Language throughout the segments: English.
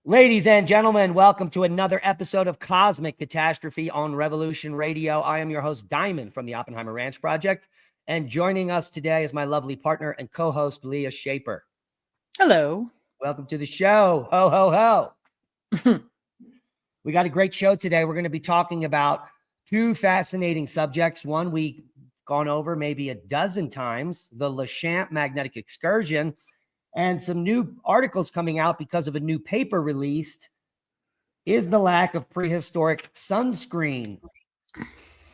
Ladies and gentlemen, welcome to another episode of Cosmic Catastrophe on Revolution Radio. I am your host, Diamond, from the Oppenheimer Ranch Project. And joining us today is my lovely partner and co-host, Leah Shaper. Hello. Welcome to the show. Ho, ho, ho. We got a great show today. We're going to be talking about two fascinating subjects. One we've gone over maybe a dozen times, the Lashamp magnetic excursion, and some new articles coming out because of a new paper released. Is the lack of prehistoric sunscreen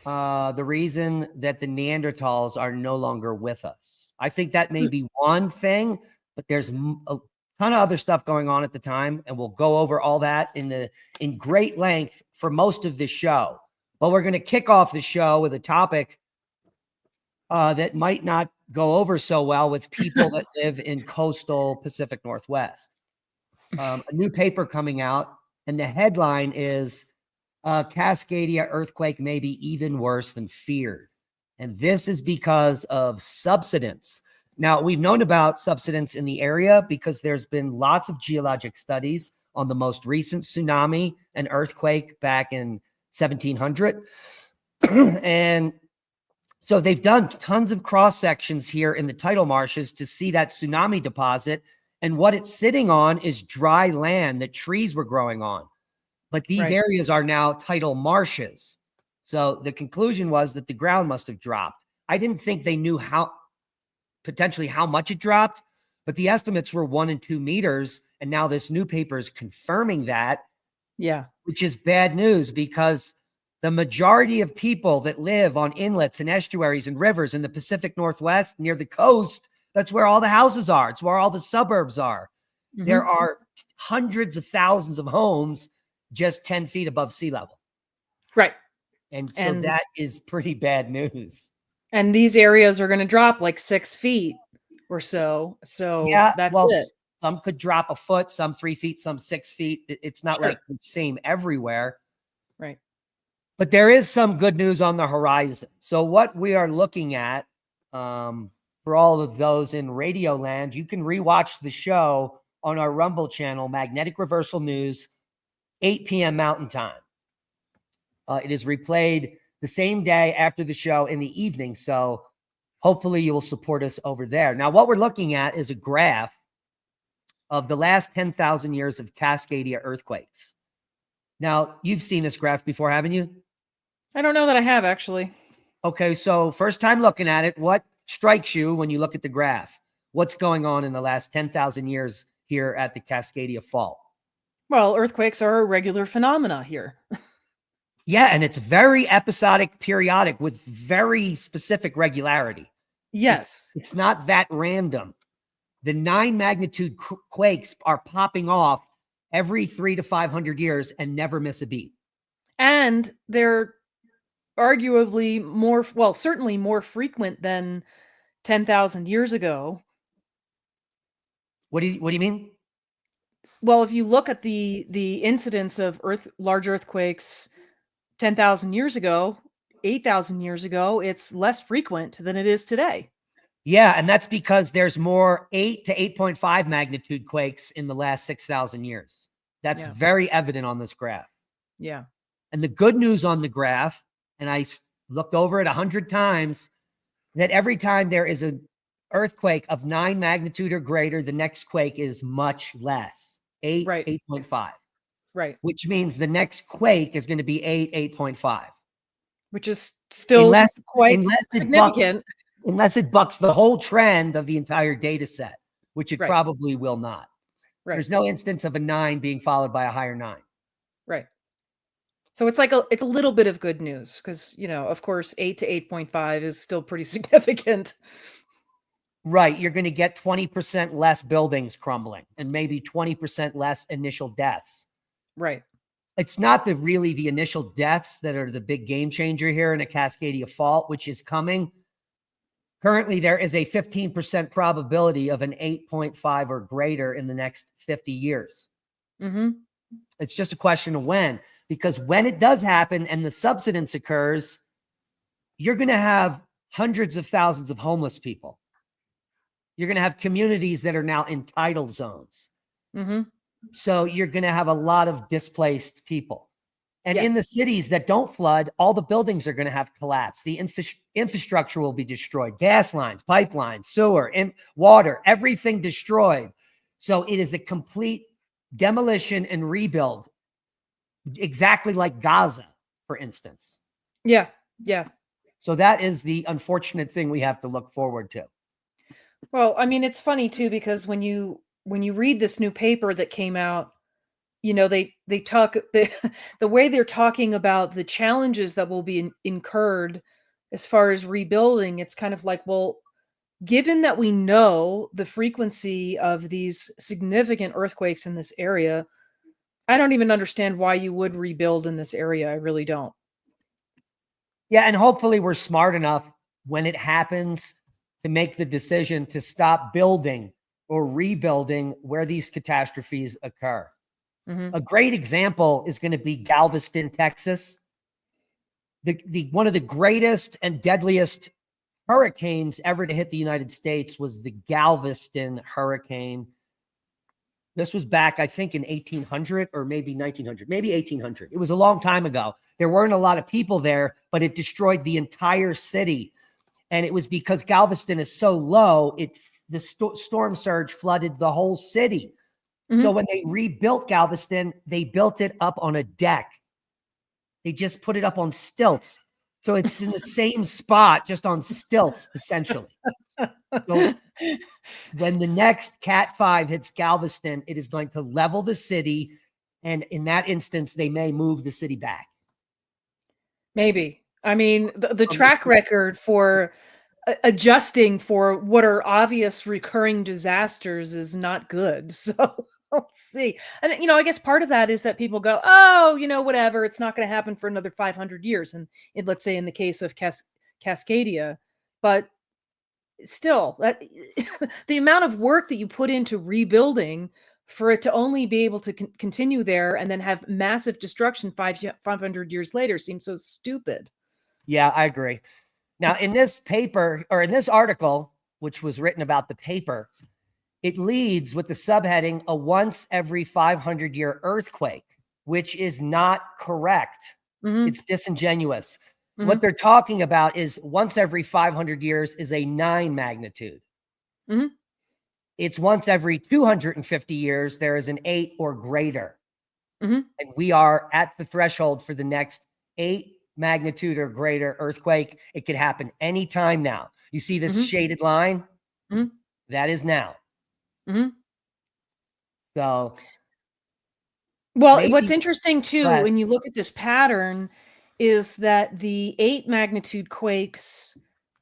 the reason that the Neanderthals are no longer with us? I think that may be one thing, but there's a ton of other stuff going on at the time, and we'll go over all that in great length for most of this show. But we're going to kick off the show with a topic that might not go over so well with people that live in coastal Pacific Northwest. A new paper coming out, and the headline is Cascadia earthquake may be even worse than feared. And this is because of subsidence. Now, we've known about subsidence in the area because there's been lots of geologic studies on the most recent tsunami and earthquake back in 1700. And so they've done tons of cross sections here in the tidal marshes to see that tsunami deposit. And what it's sitting on is dry land that trees were growing on. But these areas are now tidal marshes. So the conclusion was that the ground must have dropped. I didn't think they knew potentially how much it dropped, but the estimates were 1 and 2 meters. And now this new paper is confirming that. Yeah. Which is bad news, because the majority of people that live on inlets and estuaries and rivers in the Pacific Northwest near the coast, that's where all the houses are. It's where all the suburbs are. Mm-hmm. There are hundreds of thousands of homes just 10 feet above sea level. Right. And so that is pretty bad news. And these areas are going to drop like 6 feet or so. So yeah, that's it. Some could drop a foot, some 3 feet, some 6 feet. It's not like the same everywhere. Right. But there is some good news on the horizon. So what we are looking at, for all of those in Radio Land, you can rewatch the show on our Rumble channel, Magnetic Reversal News, 8 p.m. Mountain Time. It is replayed the same day after the show in the evening. So hopefully you will support us over there. Now, what we're looking at is a graph of the last 10,000 years of Cascadia earthquakes. Now, you've seen this graph before, haven't you? I don't know that I have, actually. Okay, so first time looking at it, what strikes you when you look at the graph? What's going on in the last 10,000 years here at the Cascadia Fault? Well, earthquakes are a regular phenomena here. Yeah, and it's very episodic, periodic, with very specific regularity. Yes. It's not that random. The 9 magnitude quakes are popping off every 300 to 500 years and never miss a beat. And they're arguably certainly more frequent than 10,000 years ago. What do you mean? Well, if you look at the incidence of large earthquakes 10,000 years ago, 8,000 years ago, it's less frequent than it is today. Yeah, and that's because there's more 8 to 8.5 magnitude quakes in the last 6,000 years. That's very evident on this graph. Yeah. And the good news on the graph, and I looked over it 100 times, that every time there is an earthquake of 9 magnitude or greater, the next quake is much less, 8.5. Right. Which means the next quake is going to be 8.5. Which is still quite significant. Unless it bucks the whole trend of the entire data set, which it probably will not. Right. There's no instance of a 9 being followed by a higher 9. Right. So it's like it's a little bit of good news because, of course, 8 to 8.5 is still pretty significant. Right. You're going to get 20% less buildings crumbling and maybe 20% less initial deaths. Right. It's not really the initial deaths that are the big game changer here in a Cascadia fault, which is coming. Currently, there is a 15% probability of an 8.5 or greater in the next 50 years. Mm-hmm. It's just a question of when, because when it does happen and the subsidence occurs, you're going to have hundreds of thousands of homeless people. You're going to have communities that are now in tidal zones. Mm-hmm. So you're going to have a lot of displaced people. And Yes. in the cities that don't flood, all the buildings are going to have collapsed. The infrastructure will be destroyed. Gas lines, pipelines, sewer, water, everything destroyed. So it is a complete demolition and rebuild, exactly like Gaza, for instance. Yeah. Yeah. So that is the unfortunate thing we have to look forward to. Well, I mean, it's funny too, because when you read this new paper that came out, you know, they talk the way they're talking about the challenges that will be incurred as far as rebuilding. It's kind of like, well, given that we know the frequency of these significant earthquakes in this area, I don't even understand why you would rebuild in this area. I really don't. Yeah, and hopefully we're smart enough when it happens to make the decision to stop building or rebuilding where these catastrophes occur. Mm-hmm. A great example is going to be Galveston, Texas. The one of the greatest and deadliest hurricanes ever to hit the United States was the Galveston hurricane. This was back, I think, in 1800 or maybe 1900, maybe 1800. It was a long time ago. There weren't a lot of people there, but it destroyed the entire city. And it was because Galveston is so low, the storm surge flooded the whole city. Mm-hmm. So when they rebuilt Galveston, they built it up on a deck. They just put it up on stilts. So it's in the same spot, just on stilts, essentially. So when the next Cat 5 hits Galveston, it is going to level the city. And in that instance, they may move the city back. Maybe. I mean, the track record for adjusting for what are obvious recurring disasters is not good. So let's see. And, you know, I guess part of that is that people go, oh, you know, whatever, it's not going to happen for another 500 years. And let's say in the case of Cascadia, but still, that the amount of work that you put into rebuilding for it to only be able to continue there and then have massive destruction 500 years later seems so stupid. Yeah, I agree. Now, in this paper or in this article, which was written about the paper, it leads with the subheading, a once every 500-year earthquake, which is not correct. Mm-hmm. It's disingenuous. Mm-hmm. What they're talking about is once every 500 years is a 9 magnitude. Mm-hmm. It's once every 250 years, there is an 8 or greater. Mm-hmm. And we are at the threshold for the next 8 magnitude or greater earthquake. It could happen anytime now. You see this shaded line? Mm-hmm. That is now. Mm-hmm. So, well, what's interesting too, when you look at this pattern, is that the 8 magnitude quakes,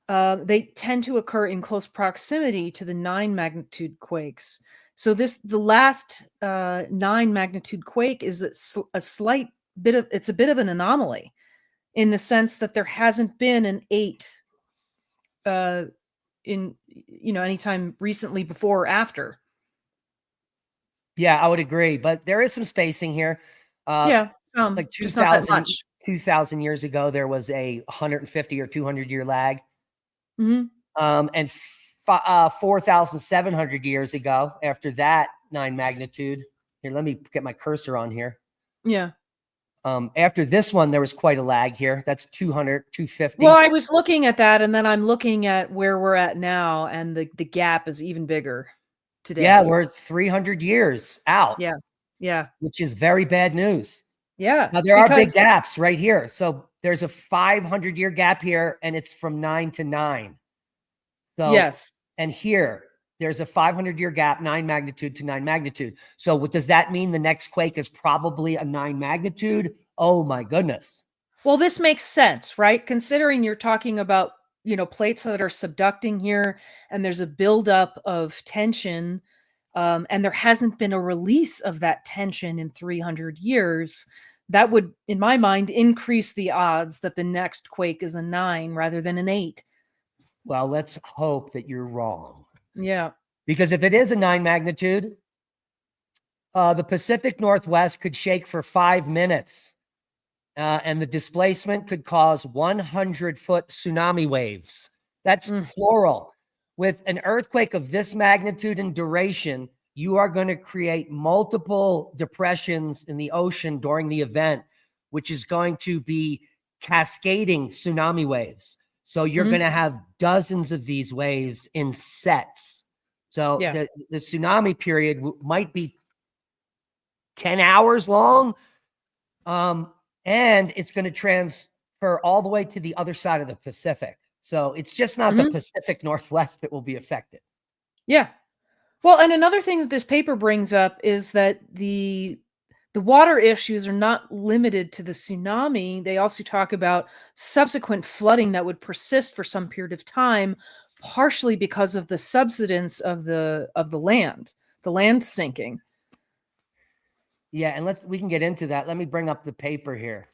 they tend to occur in close proximity to the 9 magnitude quakes. So the last 9 magnitude quake is a slight bit of, it's a bit of an anomaly in the sense that there hasn't been an 8 in, you know, anytime recently before or after. Yeah, I would agree, but there is some spacing here. Yeah, like just not that much. 2,000 years ago, there was a 150 or 200-year lag. Mm-hmm. And 4,700 years ago, after that 9 magnitude, here, let me get my cursor on here. Yeah. After this one, there was quite a lag here. That's 200, 250. Well, I was looking at that, and then I'm looking at where we're at now, and the gap is even bigger today. Yeah, we're 300 years out. Yeah. Yeah. Which is very bad news. Yeah. Now, there are big gaps right here. So there's a 500-year gap here, and it's from 9 to 9. So, yes. And here, there's a 500-year gap, 9 magnitude to 9 magnitude. So what does that mean? The next quake is probably a 9 magnitude? Oh, my goodness. Well, this makes sense, right? Considering you're talking about, you know, plates that are subducting here, and there's a buildup of tension, and there hasn't been a release of that tension in 300 years. That would, in my mind, increase the odds that the next quake is a 9 rather than an 8. Well, let's hope that you're wrong. Yeah. Because if it is a 9 magnitude, the Pacific Northwest could shake for 5 minutes. And the displacement could cause 100-foot tsunami waves. That's plural. With an earthquake of this magnitude and duration, you are going to create multiple depressions in the ocean during the event, which is going to be cascading tsunami waves. So you're going to have dozens of these waves in sets. So the tsunami period might be 10 hours long. And it's going to transfer all the way to the other side of the Pacific. So it's just not the Pacific Northwest that will be affected. Yeah. Well, and another thing that this paper brings up is that the water issues are not limited to the tsunami. They also talk about subsequent flooding that would persist for some period of time, partially because of the subsidence of the land sinking. Yeah, and we can get into that. Let me bring up the paper here.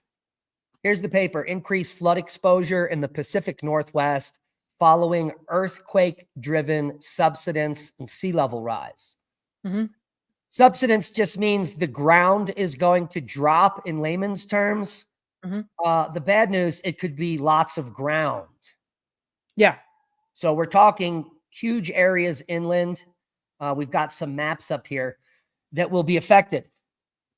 Here's the paper: increased flood exposure in the Pacific Northwest following earthquake-driven subsidence and sea level rise. Subsidence just means the ground is going to drop in layman's terms. The bad news, it could be lots of ground. Yeah. So we're talking huge areas inland. We've got some maps up here that will be affected.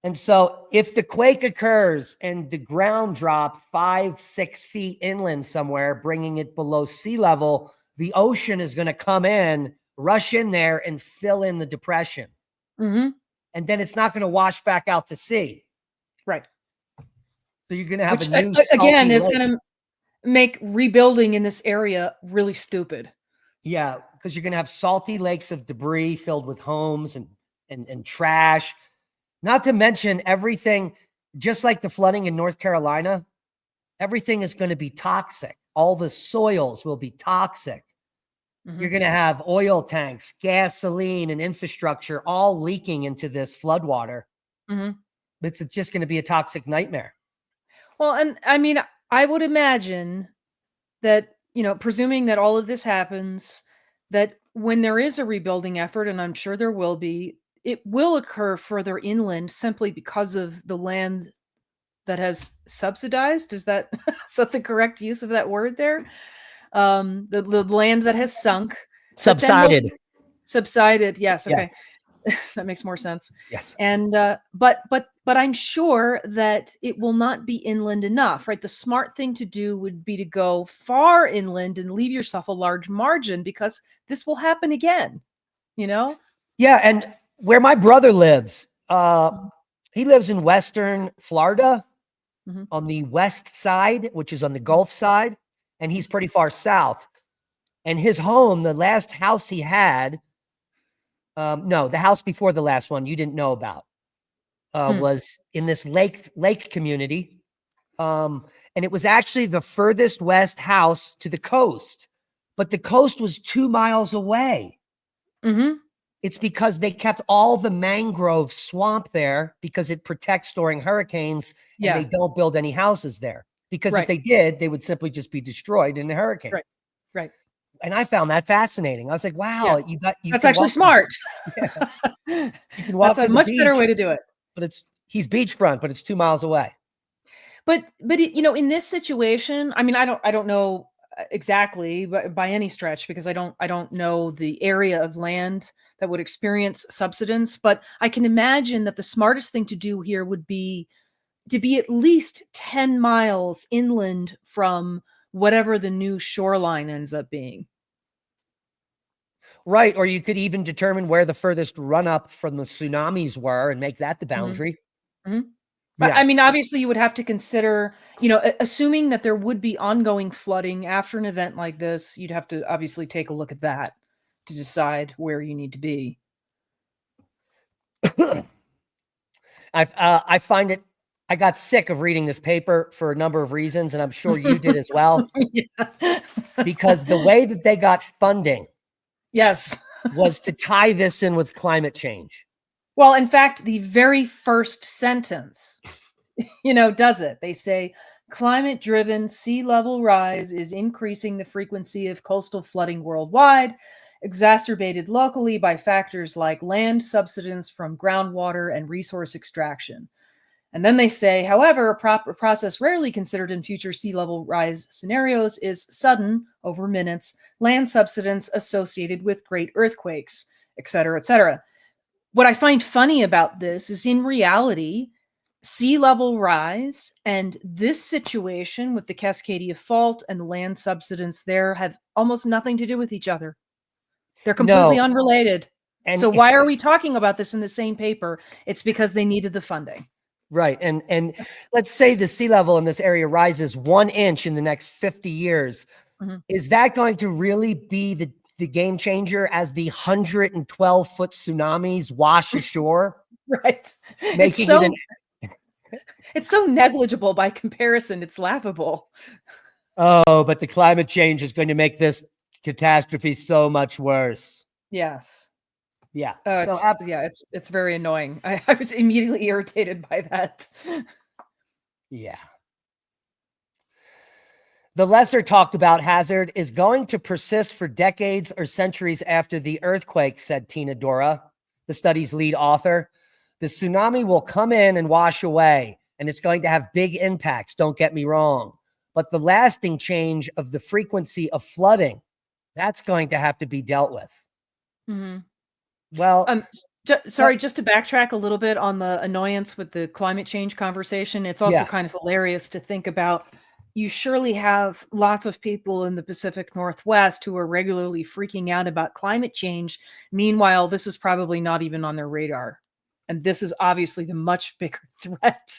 And so if the quake occurs and the ground drops 5-6 feet inland somewhere, bringing it below sea level, the ocean is going to come in, rush in there and fill in the depression. And then it's not going to wash back out to sea. Right. So you're going to have Which, a new again, is lake. going to make rebuilding in this area really stupid. Yeah, because you're going to have salty lakes of debris filled with homes and trash. Not to mention everything, just like the flooding in North Carolina, everything is going to be toxic. All the soils will be toxic. You're going to have oil tanks, gasoline, and infrastructure all leaking into this floodwater. It's just going to be a toxic nightmare. Well, and I mean, I would imagine that, presuming that all of this happens, that when there is a rebuilding effort, and I'm sure there will be, it will occur further inland simply because of the land that has subsidized. Is that the correct use of that word there? The land that has sunk. Subsided. Subsided. Yes. Okay. Yeah. That makes more sense. Yes. And but I'm sure that it will not be inland enough, right? The smart thing to do would be to go far inland and leave yourself a large margin, because this will happen again, Yeah, and where my brother lives, he lives in Western Florida on the west side, which is on the Gulf side, and he's pretty far south. And his home, the last house he had, no, the house before the last one you didn't know about, was in this lake community. And it was actually the furthest west house to the coast, but the coast was 2 miles away. It's because they kept all the mangrove swamp there because it protects during hurricanes, and they don't build any houses there, because if they did, they would simply just be destroyed in the hurricane. Right. And I found that fascinating. I was like, wow, that's actually smart. You can walk That's a much better way to do it. But he's beachfront, but it's 2 miles away. But in this situation, I mean, I don't know exactly by any stretch, because I don't know the area of land that would experience subsidence, but I can imagine that the smartest thing to do here would be to be at least 10 miles inland from whatever the new shoreline ends up being. Right. Or you could even determine where the furthest run up from the tsunamis were and make that the boundary. But I mean, obviously you would have to consider, assuming that there would be ongoing flooding after an event like this, you'd have to obviously take a look at that to decide where you need to be. I find it, I got sick of reading this paper for a number of reasons, and I'm sure you did as well. Because the way that they got funding was to tie this in with climate change. Well, in fact, the very first sentence, does it. They say, climate-driven sea level rise is increasing the frequency of coastal flooding worldwide, exacerbated locally by factors like land subsidence from groundwater and resource extraction. And then they say, however, a process rarely considered in future sea level rise scenarios is sudden, over minutes, land subsidence associated with great earthquakes, et cetera, et cetera. what I find funny about this is, in reality, sea level rise and this situation with the Cascadia Fault and the land subsidence there have almost nothing to do with each other. They're completely No. unrelated. And So why are we talking about this in the same paper? It's because they needed the funding. right. And let's say the sea level in this area rises 1 inch in the next 50 years. Mhm. Is that going to really be the game changer as the 112-foot tsunamis wash ashore? Right. Making it an It's so negligible by comparison. It's laughable. Oh, but the climate change is going to make this catastrophe so much worse. Yes. Yeah. Oh, So it's very annoying. I was immediately irritated by that. yeah. The lesser talked about hazard is going to persist for decades or centuries after the earthquake, said Tina Dora, the study's lead author. The tsunami will come in and wash away, and it's going to have big impacts, don't get me wrong. But the lasting change of the frequency of flooding, that's going to have to be dealt with. Mm-hmm. Well, sorry, just to backtrack a little bit on the annoyance with the climate change conversation. It's also kind of hilarious to think about. You surely have lots of people in the Pacific Northwest who are regularly freaking out about climate change. Meanwhile, this is probably not even on their radar. And this is obviously the much bigger threat.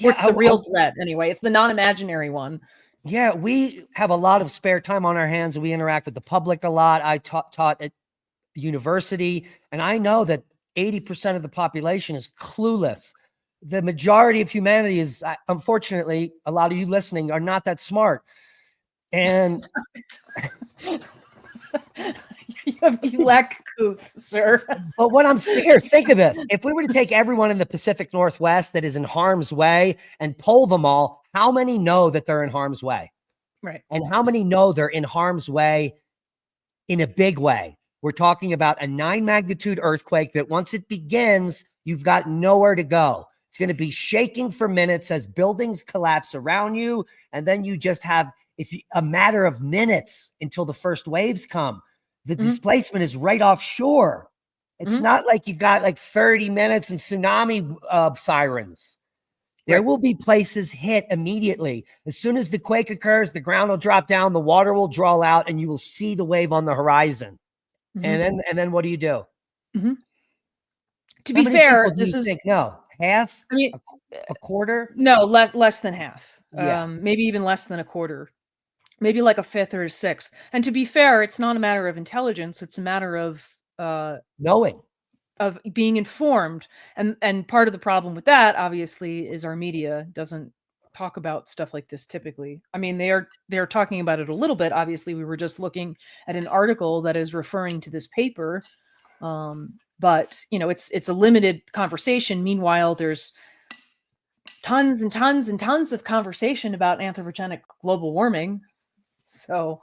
Or it's the real threat anyway. It's the non-imaginary one. Yeah, we have a lot of spare time on our hands. We interact with the public a lot. I taught at the university, and I know that 80% of the population is clueless. The majority of humanity is, unfortunately, a lot of you listening are not that smart. And you lack couth, sir. but what I'm here, think of this. If we were to take everyone in the Pacific Northwest that is in harm's way and poll them all, how many know that they're in harm's way? Right. And how many know they're in harm's way in a big way? We're talking about a 9 magnitude earthquake that once it begins, you've got nowhere to go. It's going to be shaking for minutes as buildings collapse around you. And then you just have a matter of minutes until the first waves come. The displacement is right offshore. It's not like you got like 30 minutes and tsunami sirens. There will be places hit immediately. As soon as the quake occurs, the ground will drop down, the water will draw out, and you will see the wave on the horizon. And then what do you do? To be fair, this is half. I mean, a quarter. No, less than half. Yeah. Maybe even less than a quarter. Maybe like a fifth or a sixth. And to be fair, it's not a matter of intelligence. It's a matter of knowing, of being informed. And part of the problem with that, obviously, is our media doesn't talk about stuff like this typically. I mean, they're talking about it a little bit. Obviously, we were just looking at an article that is referring to this paper. But you know, it's a limited conversation. Meanwhile, there's tons and tons and tons of conversation about anthropogenic global warming. So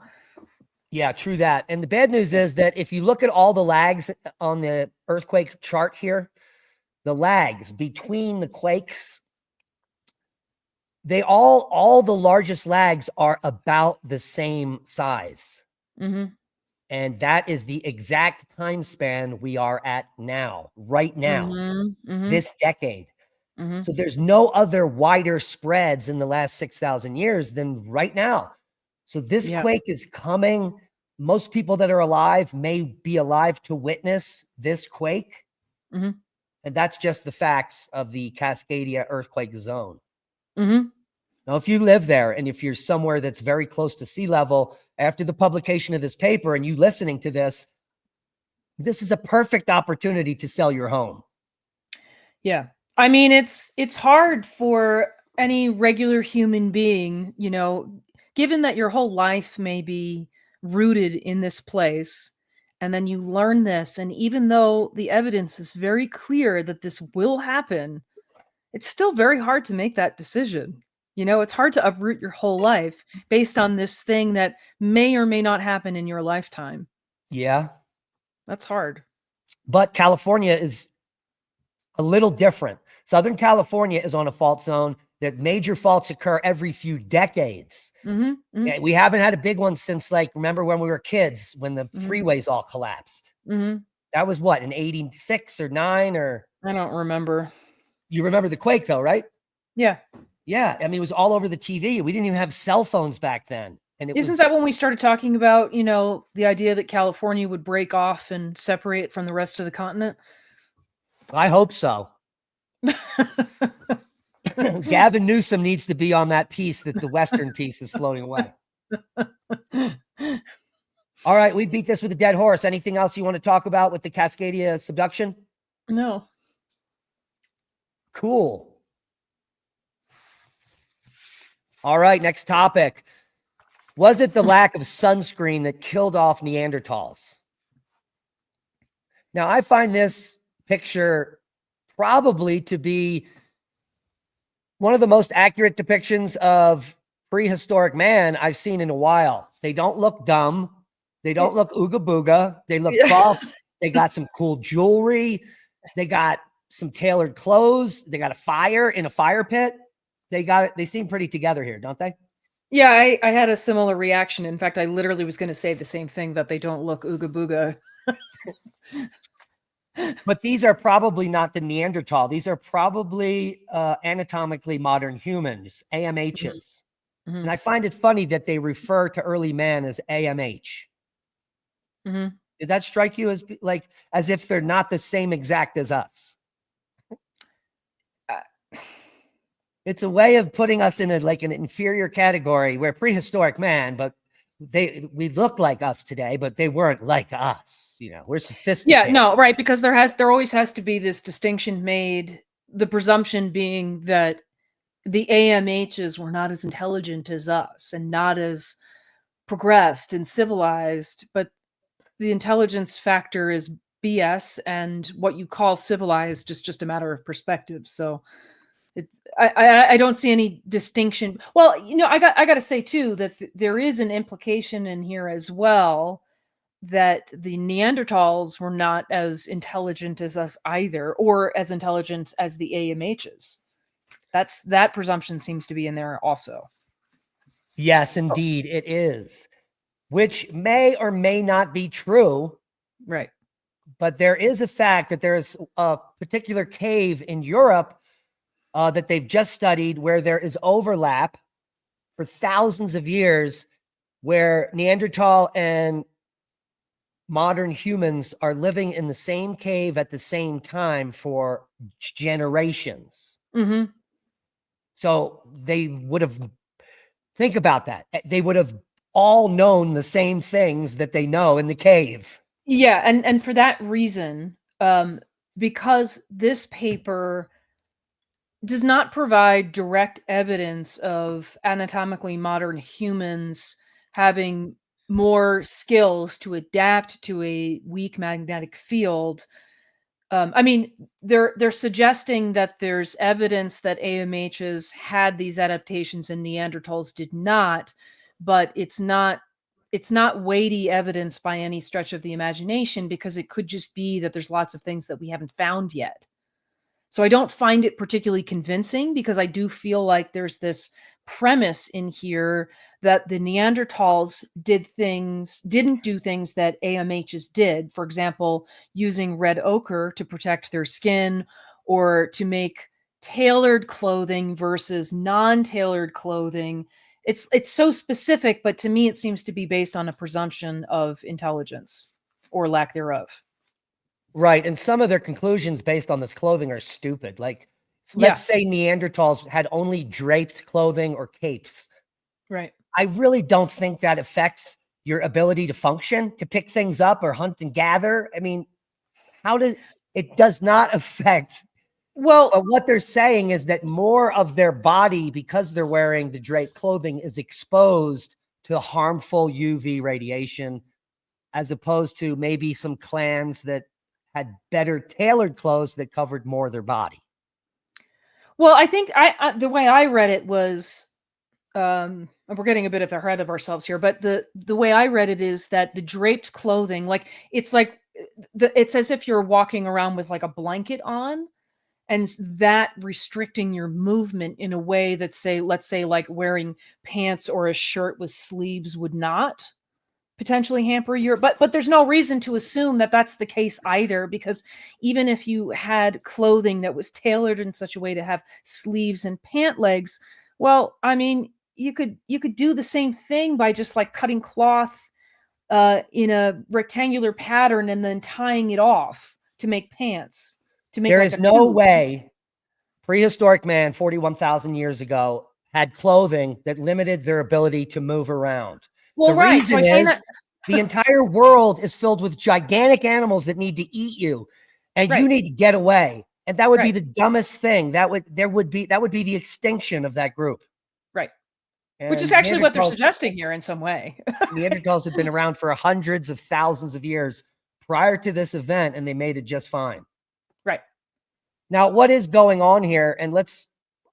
yeah, true that. And the bad news is that if you look at all the lags on the earthquake chart here, the lags between the quakes, all the largest lags are about the same size. And that is the exact time span we are at now, right now, this decade. So there's no other wider spreads in the last 6,000 years than right now. So this quake is coming. Most people that are alive may be alive to witness this quake. And that's just the facts of the Cascadia earthquake zone. Now, if you live there and if you're somewhere that's very close to sea level, after the publication of this paper and you listening to this, this is a perfect opportunity to sell your home. Yeah. I mean, it's hard for any regular human being, you know, given that your whole life may be rooted in this place, and then you learn this, and even though the evidence is very clear that this will happen, it's still very hard to make that decision. You know, it's hard to uproot your whole life based on this thing that may or may not happen in your lifetime. Yeah. That's hard. But California is a little different. Southern California is on a fault zone that major faults occur every few decades. We haven't had a big one since, like, remember when we were kids, when the freeways all collapsed. That was what, in 86 or 9 or I don't remember. you remember the quake though, right? Yeah. Yeah. I mean, it was all over the TV. We didn't even have cell phones back then. And it Isn't was, that when we started talking about, the idea that California would break off and separate from the rest of the continent? I hope so. Gavin Newsom needs to be on that piece that the Western piece is floating away. All right. We beat this with a dead horse. Anything else you want to talk about with the Cascadia subduction? No. Cool. All right. Next topic. Was it the lack of sunscreen that killed off Neanderthals? Now, I find this picture probably to be one of the most accurate depictions of prehistoric man I've seen in a while. They don't look dumb. They don't look ooga booga. They look buff. They got some cool jewelry. They got some tailored clothes. They got a fire in a fire pit. They seem pretty together here, don't they? Yeah, I had a similar reaction. In fact, I literally was going to say the same thing, that they don't look ooga booga. But these are probably not the Neanderthal. These are probably anatomically modern humans, AMHs. Mm-hmm. And I find it funny that they refer to early man as AMH. Mm-hmm. Did that strike you as if they're not the same exact as us? It's a way of putting us in an inferior category. We're prehistoric man, but we look like us today, but they weren't like us. We're sophisticated. Yeah, no, right, because there always has to be this distinction made, the presumption being that the AMHs were not as intelligent as us and not as progressed and civilized, but the intelligence factor is BS, and what you call civilized is just a matter of perspective. So I don't see any distinction. Well, I got to say too that there is an implication in here as well, that the Neanderthals were not as intelligent as us either, or as intelligent as the AMHs. That presumption seems to be in there also. Yes, indeed, it is, which may or may not be true. Right. But there is a fact that there is a particular cave in Europe that they've just studied where there is overlap for thousands of years, where Neanderthal and modern humans are living in the same cave at the same time for generations. Mm-hmm. So they would have, think about that. They would have all known the same things that they know in the cave. Yeah, and for that reason, because this paper does not provide direct evidence of anatomically modern humans having more skills to adapt to a weak magnetic field. I mean, they're suggesting that there's evidence that AMHs had these adaptations and Neanderthals did not, but it's not weighty evidence by any stretch of the imagination, because it could just be that there's lots of things that we haven't found yet. So I don't find it particularly convincing, because I do feel like there's this premise in here that the Neanderthals didn't do things that AMHs did. For example, using red ochre to protect their skin, or to make tailored clothing versus non-tailored clothing. It's so specific, but to me it seems to be based on a presumption of intelligence or lack thereof. Right. And some of their conclusions based on this clothing are stupid. Let's say Neanderthals had only draped clothing or capes. Right. I really don't think that affects your ability to function, to pick things up or hunt and gather. I mean, it does not affect. Well, but what they're saying is that more of their body, because they're wearing the draped clothing, is exposed to harmful UV radiation, as opposed to maybe some clans that had better tailored clothes that covered more of their body. Well, I think the way I read it was, and we're getting a bit ahead of ourselves here, but the way I read it is that the draped clothing, it's as if you're walking around with like a blanket on, and that restricting your movement in a way that let's say like wearing pants or a shirt with sleeves would not. potentially hamper your, but there's no reason to assume that that's the case either, because even if you had clothing that was tailored in such a way to have sleeves and pant legs, well, I mean, you could do the same thing by just like cutting cloth in a rectangular pattern and then tying it off to make pants, to make There like is a no tube. way prehistoric man 41,000 years ago had clothing that limited their ability to move around. Well, The right. So reason I find is that the entire world is filled with gigantic animals that need to eat you, and you right, need to get away. And that would be right, the dumbest thing. That would be the extinction of that group. right. Which is And actually what they're suggesting here in some way. Neanderthals have been around for hundreds of thousands of years prior to this event, and they made it just fine. Right. Now, what is going on here? And let's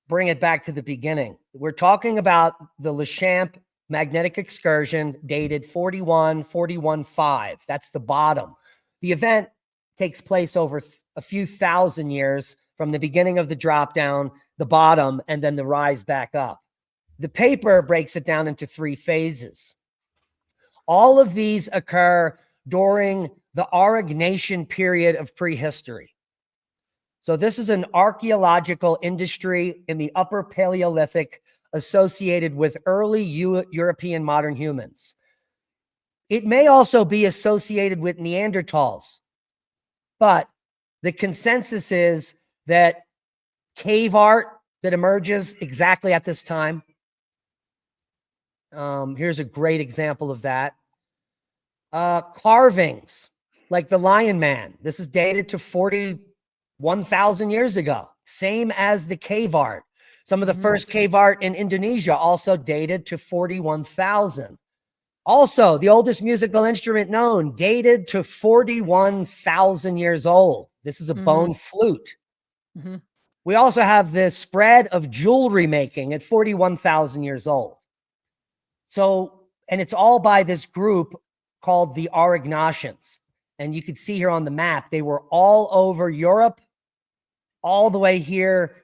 bring it back to the beginning. We're talking about the Lashamp magnetic excursion dated 41,5. That's the bottom. The event takes place over a few thousand years from the beginning of the drop down, the bottom, and then the rise back up. The paper breaks it down into 3 phases. All of these occur during the Aurignacian period of prehistory. So this is an archaeological industry in the Upper Paleolithic associated with early European modern humans. It may also be associated with Neanderthals, but the consensus is that cave art that emerges exactly at this time. Here's a great example of that. Carvings like the Lion Man. This is dated to 41,000 years ago, same as the cave art. Some of the first cave art in Indonesia also dated to 41,000. Also, the oldest musical instrument known dated to 41,000 years old. This is a bone flute. We also have the spread of jewelry making at 41,000 years old. So, and it's all by this group called the Aurignacians. And you can see here on the map, they were all over Europe, all the way here,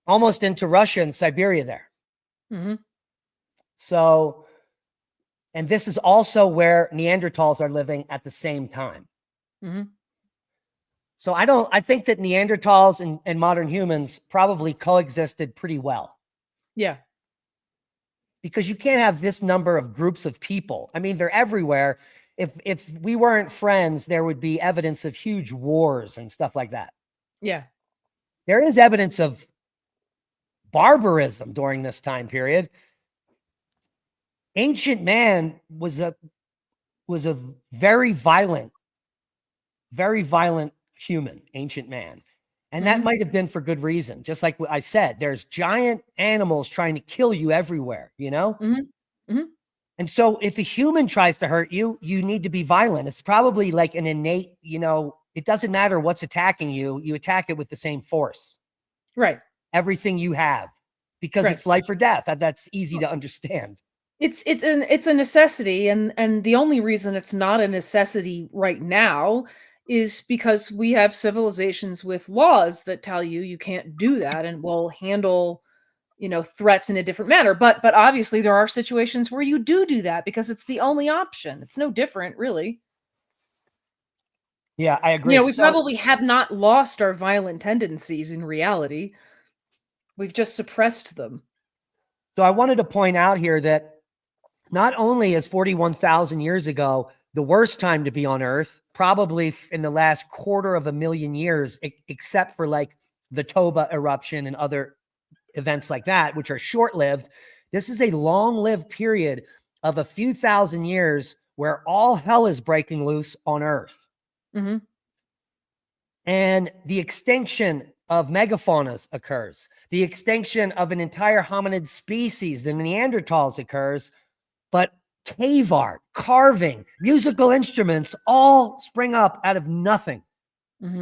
almost into Russia and Siberia there. So, and this is also where Neanderthals are living at the same time. So I think that Neanderthals and modern humans probably coexisted pretty well. Yeah. Because you can't have this number of groups of people. I mean, they're everywhere. If we weren't friends, there would be evidence of huge wars and stuff like that. Yeah. There is evidence of barbarism during this time period. Ancient man was a very violent human, ancient man. And that might have been for good reason. Just like I said, there's giant animals trying to kill you everywhere, you know? And so if a human tries to hurt you, you need to be violent. It's probably like an innate, you know, it doesn't matter what's attacking you. You attack it with the same force. Right. Everything you have, because it's life or death. That's easy to understand. It's a necessity, and the only reason it's not a necessity right now is because we have civilizations with laws that tell you you can't do that and will handle, you know, threats in a different manner. But obviously there are situations where you do that because it's the only option. It's no different, really. Yeah, I agree. You know, we probably have not lost our violent tendencies in reality. We've just suppressed them. So I wanted to point out here that not only is 41,000 years ago the worst time to be on Earth, probably in the last 250,000 years, except for like the Toba eruption and other events like that, which are short-lived. This is a long-lived period of a few thousand years where all hell is breaking loose on Earth. And the extinction of megafaunas occurs. The extinction of an entire hominid species, the Neanderthals, occurs. But cave art, carving, musical instruments all spring up out of nothing.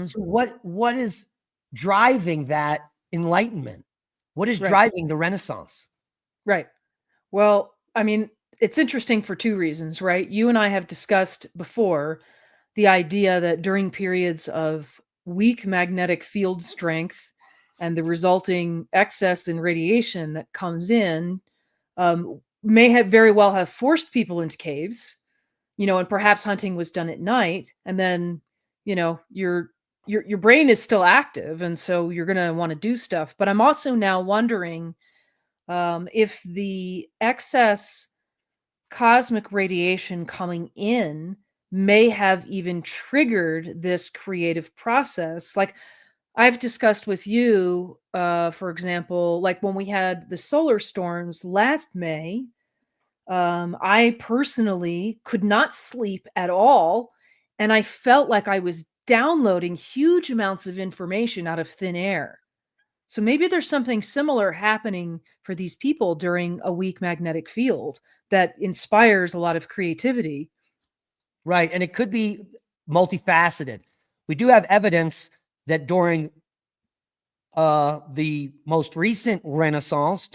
So what is driving that enlightenment? What is driving the Renaissance? Right. Well, I mean, it's interesting for 2 reasons, right? You and I have discussed before the idea that during periods of weak magnetic field strength and the resulting excess in radiation that comes in, may have very well have forced people into caves, and perhaps hunting was done at night, and then, your brain is still active, and so you're going to want to do stuff. But I'm also now wondering if the excess cosmic radiation coming in may have even triggered this creative process. Like I've discussed with you, for example, like when we had the solar storms last May, I personally could not sleep at all. And I felt like I was downloading huge amounts of information out of thin air. So maybe there's something similar happening for these people during a weak magnetic field that inspires a lot of creativity. Right. And it could be multifaceted. We do have evidence that during the most recent Renaissance,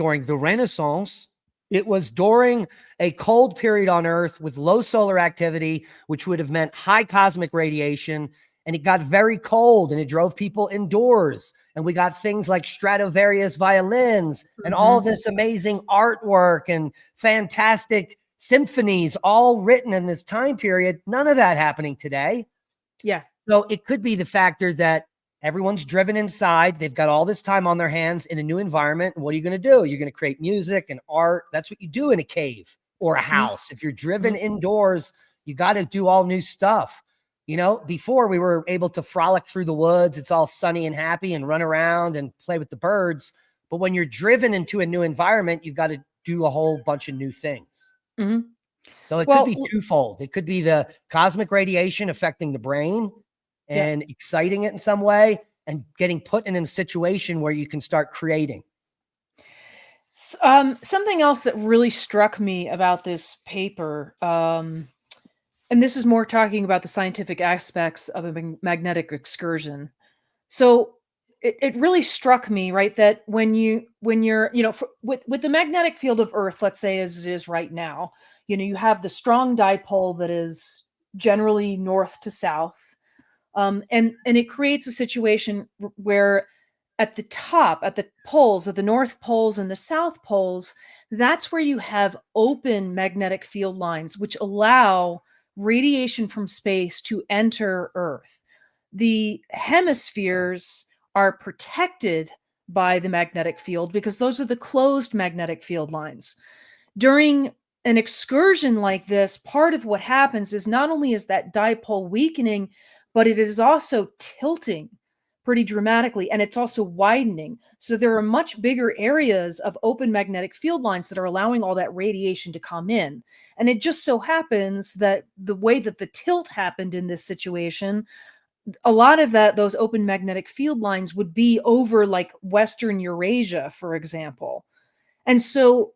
it was during a cold period on Earth with low solar activity, which would have meant high cosmic radiation. And it got very cold and it drove people indoors. And we got things like Stradivarius violins and all this amazing artwork and fantastic symphonies, all written in this time period. None of that happening today. Yeah. So it could be the factor that everyone's driven inside. They've got all this time on their hands in a new environment. And what are you going to do? You're going to create music and art. That's what you do in a cave or a house. If you're driven indoors, you got to do all new stuff. Before we were able to frolic through the woods, it's all sunny and happy and run around and play with the birds. But when you're driven into a new environment, you've got to do a whole bunch of new things. So it could be twofold. It could be the cosmic radiation affecting the brain and exciting it in some way and getting put in a situation where you can start creating. Something else that really struck me about this paper, and this is more talking about the scientific aspects of a magnetic excursion. So it really struck me, right, that when you're, with the magnetic field of Earth, let's say as it is right now, you have the strong dipole that is generally north to south. And it creates a situation where at the top, at the poles, at the north poles and the south poles, that's where you have open magnetic field lines, which allow radiation from space to enter Earth. The hemispheres are protected by the magnetic field because those are the closed magnetic field lines. During an excursion like this, part of what happens is not only is that dipole weakening, but it is also tilting pretty dramatically, and it's also widening. So there are much bigger areas of open magnetic field lines that are allowing all that radiation to come in. And it just so happens that the way that the tilt happened in this situation, a lot of those open magnetic field lines would be over like Western Eurasia, for example. And so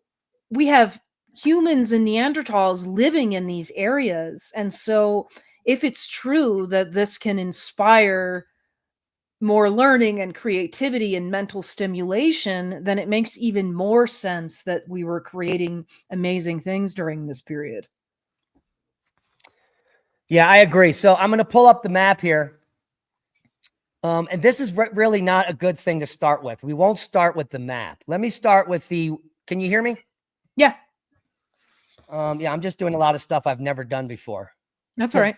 we have humans and Neanderthals living in these areas. And so if it's true that this can inspire more learning and creativity and mental stimulation, then it makes even more sense that we were creating amazing things during this period. Yeah, I agree. So I'm going to pull up the map here. And this is really not a good thing to start with. We won't start with the map. Let me start with can you hear me? Yeah. Yeah, I'm just doing a lot of stuff I've never done before. That's all right.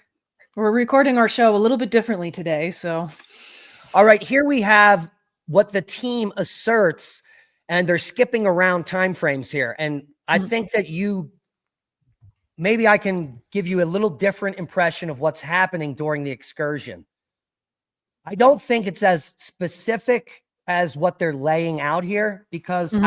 We're recording our show a little bit differently today, so. All right, here we have what the team asserts, and they're skipping around timeframes here. And I think that maybe I can give you a little different impression of what's happening during the excursion. I don't think it's as specific as what they're laying out here, because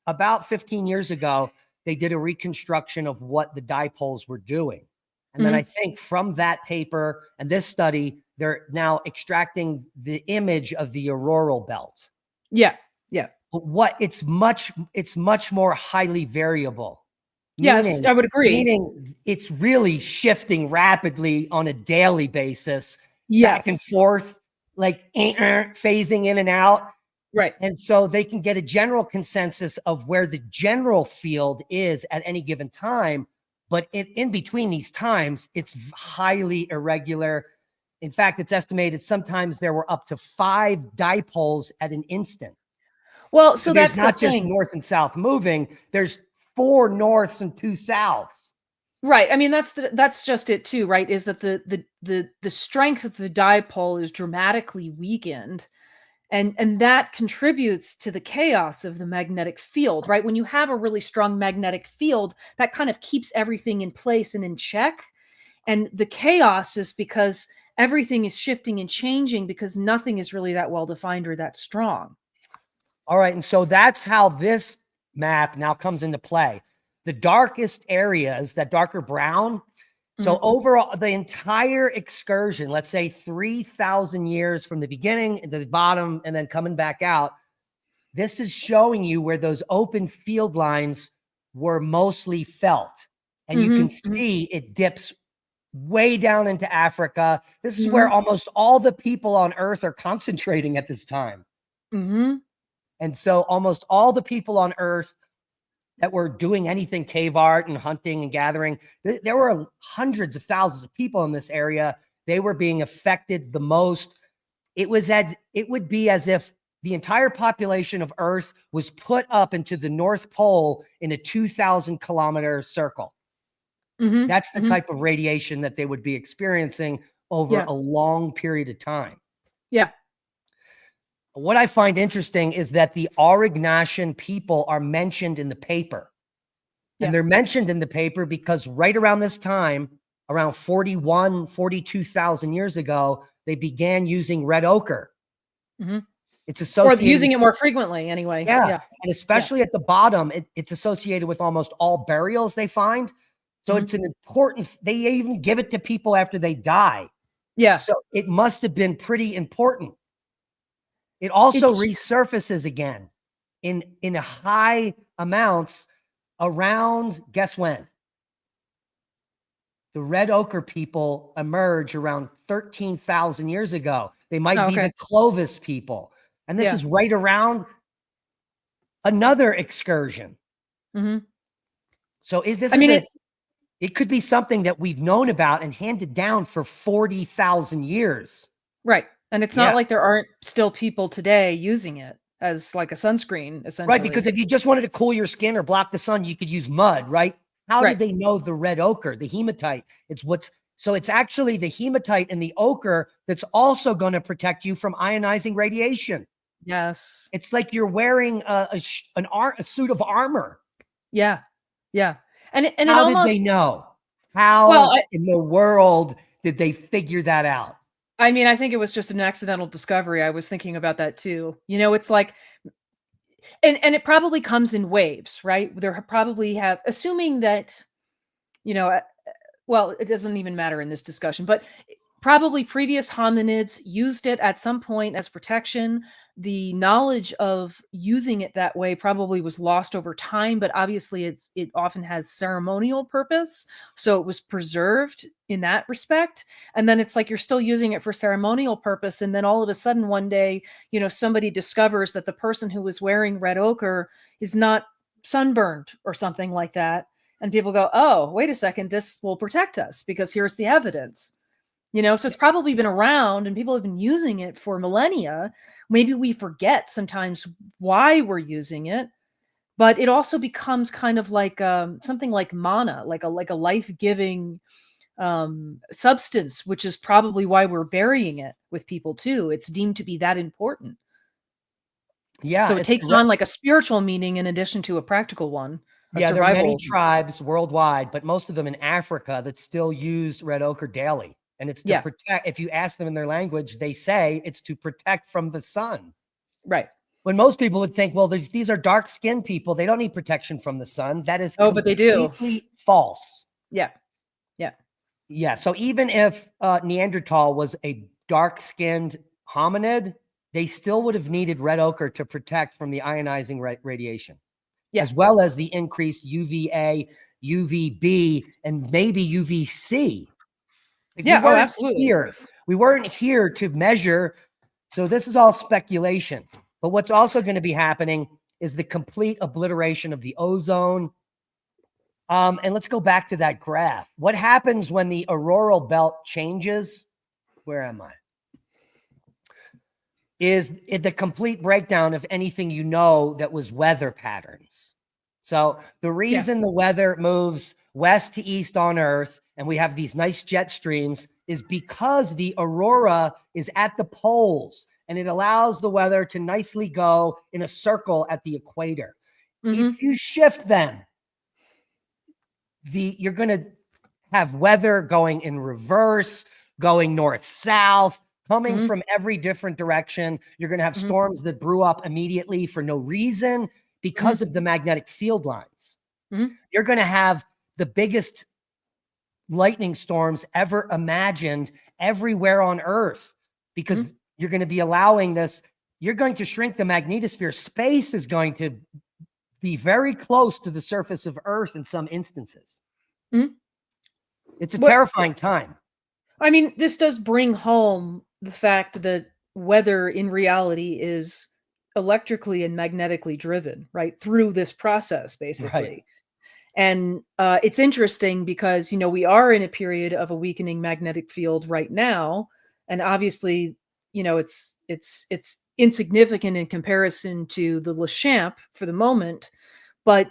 about 15 years ago, they did a reconstruction of what the dipoles were doing. And then I think from that paper and this study, they're now extracting the image of the auroral belt. Yeah. Yeah. But it's much more highly variable. Yes, I would agree. Meaning it's really shifting rapidly on a daily basis, back and forth, like phasing in and out. Right. And so they can get a general consensus of where the general field is at any given time. But in between these times, it's highly irregular. In fact, it's estimated sometimes there were up to 5 dipoles at an instant. Well, so there's that's not the just thing. north and south moving. There's 4 norths and 2 souths. Right. I mean, that's just it too, right? Is that the strength of the dipole is dramatically weakened. And that contributes to the chaos of the magnetic field, right? When you have a really strong magnetic field, that kind of keeps everything in place and in check. And the chaos is because everything is shifting and changing because nothing is really that well defined or that strong. All right. And so that's how this map now comes into play. The darkest areas, that darker brown. So overall, the entire excursion, let's say 3,000 years from the beginning to the bottom and then coming back out, this is showing you where those open field lines were mostly felt. And you can see it dips way down into Africa. This is where almost all the people on Earth are concentrating at this time. And so almost all the people on Earth that were doing anything cave art and hunting and gathering, there were hundreds of thousands of people in this area. They were being affected the most. It would be as if the entire population of Earth was put up into the North Pole in a 2,000-kilometer circle. That's the type of radiation that they would be experiencing over a long period of time. Yeah. What I find interesting is that the Aurignacian people are mentioned in the paper. And they're mentioned in the paper because right around this time, around 42,000 years ago, they began using red ochre. It's associated, or using it more frequently anyway. And especially at the bottom, it's associated with almost all burials they find. So it's an important, they even give it to people after they die. So it must have been pretty important. It also resurfaces again in high amounts around, guess when? The red ochre people emerge around 13,000 years ago. They might be the Clovis people. And this is right around another excursion. So it could be something that we've known about and handed down for 40,000 years. Right. And it's not like there aren't still people today using it as like a sunscreen, essentially. Right, because if you just wanted to cool your skin or block the sun, you could use mud, right? How do they know the red ochre, the hematite? So it's actually the hematite and the ochre that's also going to protect you from ionizing radiation. Yes. It's like you're wearing a suit of armor. Yeah. Yeah. And how did they know? How in the world did they figure that out? I mean, I think it was just an accidental discovery. I was thinking about that too. You know, it's like, and it probably comes in waves, right? There probably have, assuming that, you know, well, it doesn't even matter in this discussion, but probably previous hominids used it at some point as protection. The knowledge of using it that way probably was lost over time, but obviously it often has ceremonial purpose. So it was preserved in that respect. And then it's like you're still using it for ceremonial purpose. And then all of a sudden one day, you know, somebody discovers that the person who was wearing red ochre is not sunburned or something like that. And people go, oh, wait a second, this will protect us because here's the evidence. You know, so it's probably been around and people have been using it for millennia. Maybe we forget sometimes why we're using it, but it also becomes kind of like something like mana, like a life-giving substance, which is probably why we're burying it with people too. It's deemed to be that important. Yeah. So it takes on like a spiritual meaning in addition to a practical one. Yeah, there are many tribes worldwide, but most of them in Africa that still use red ochre daily. And it's to protect, if you ask them in their language, they say it's to protect from the sun. Right. When most people would think, well, these are dark-skinned people. They don't need protection from the sun. That is but they do. Completely false. Yeah. Yeah. Yeah. So even if Neanderthal was a dark-skinned hominid, they still would have needed red ochre to protect from the ionizing radiation, as well as the increased UVA, UVB, and maybe UVC. Absolutely. We weren't here to measure. So this is all speculation. But what's also going to be happening is the complete obliteration of the ozone. And let's go back to that graph. What happens when the auroral belt changes? Where am I? Is it the complete breakdown of anything you know that was weather patterns. So the reason the weather moves west to east on Earth and we have these nice jet streams is because the aurora is at the poles and it allows the weather to nicely go in a circle at the equator. If you shift them, you're going to have weather going in reverse, going north south, coming from every different direction. You're going to have storms that brew up immediately for no reason because of the magnetic field lines. You're going to have the biggest lightning storms ever imagined everywhere on Earth because you're going to be allowing this. You're going to shrink the magnetosphere. Space is going to be very close to the surface of Earth in some instances. It's a terrifying time. I mean, this does bring home the fact that weather in reality is electrically and magnetically driven, right? Through this process, basically. Right. And it's interesting because, we are in a period of a weakening magnetic field right now. And obviously, it's insignificant in comparison to the Lashamp for the moment. But,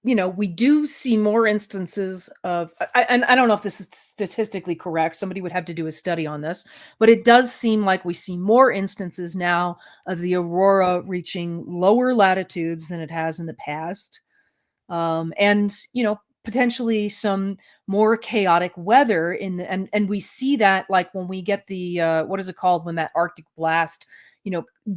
we do see more instances of, and I don't know if this is statistically correct. Somebody would have to do a study on this, but it does seem like we see more instances now of the aurora reaching lower latitudes than it has in the past. And potentially some more chaotic weather and we see that like when we get the what is it called when that Arctic blast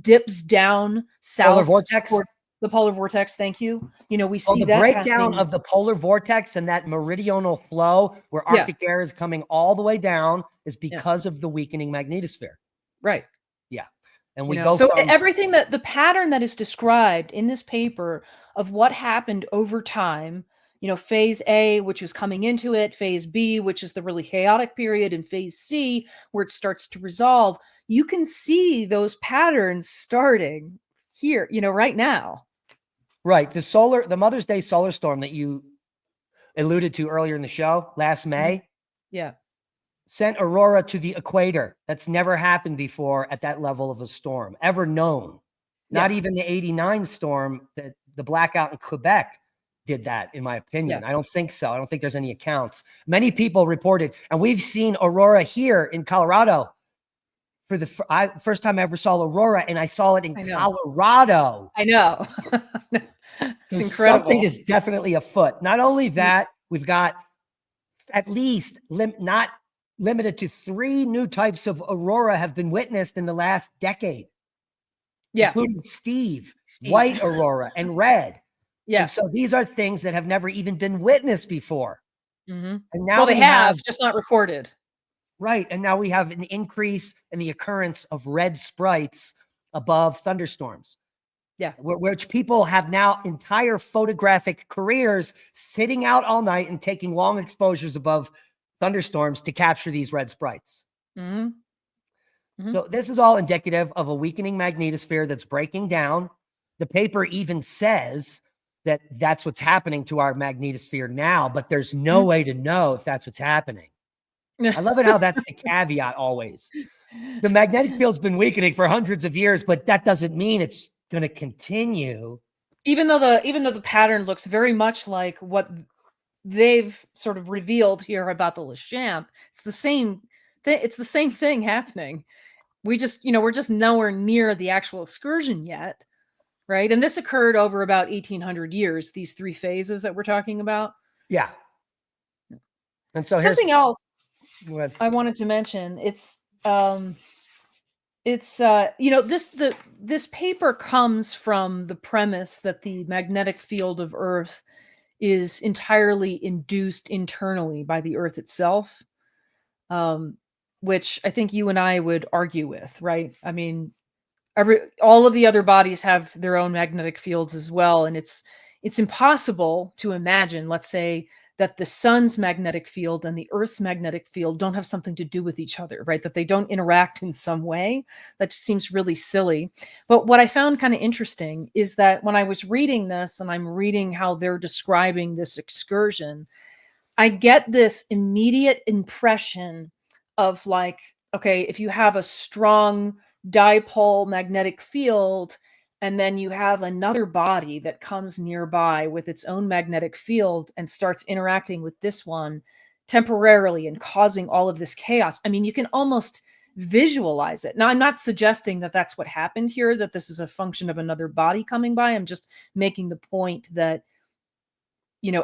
dips down south Polar vortex. The polar vortex. Thank you. We see the that breakdown of the polar vortex and that meridional flow where Arctic air is coming all the way down is because of the weakening magnetosphere. Right. Yeah. And we go so from everything that the pattern that is described in this paper of what happened over time, phase A, which is coming into it, phase B, which is the really chaotic period, and phase C, where it starts to resolve. You can see those patterns starting here, right now. Right. The Mother's Day solar storm that you alluded to earlier in the show last May. Yeah. Sent aurora to the equator. That's never happened before at that level of a storm, ever known. Not even the 89 storm, that the blackout in Quebec did that, in my opinion. I don't think so. I don't think there's any accounts. Many people reported, and we've seen aurora here in Colorado for the first time I ever saw aurora, and I saw it in Colorado. I know. It's incredible. Something is definitely afoot. Not only that, we've got at least not limited to 3 new types of aurora have been witnessed in the last decade. Including Steve, white aurora, and red. And so these are things that have never even been witnessed before. And now they have, just not recorded. Right. And now we have an increase in the occurrence of red sprites above thunderstorms. Which people have now entire photographic careers sitting out all night and taking long exposures above thunderstorms to capture these red sprites. So this is all indicative of a weakening magnetosphere that's breaking down. The paper even says that that's what's happening to our magnetosphere now, but there's no way to know if that's what's happening. I love it how that's the caveat always. The magnetic field's been weakening for hundreds of years, but that doesn't mean it's going to continue. Even though the pattern looks very much like what they've sort of revealed here about the Lashamp, it's the same thing happening. We're just nowhere near the actual excursion yet, right? And this occurred over about 1800 years, these 3 phases that we're talking about. Yeah. And so something else I wanted to mention, this paper comes from the premise that the magnetic field of Earth is entirely induced internally by the Earth itself, which I think you and I would argue with, right? I mean, all of the other bodies have their own magnetic fields as well, and it's impossible to imagine, let's say, that the sun's magnetic field and the Earth's magnetic field don't have something to do with each other, right? That they don't interact in some way. That just seems really silly. But what I found kind of interesting is that when I was reading this and I'm reading how they're describing this excursion, I get this immediate impression of like, okay, if you have a strong dipole magnetic field and then you have another body that comes nearby with its own magnetic field and starts interacting with this one temporarily and causing all of this chaos. I mean, you can almost visualize it. Now, I'm not suggesting that that's what happened here, that this is a function of another body coming by. I'm just making the point that,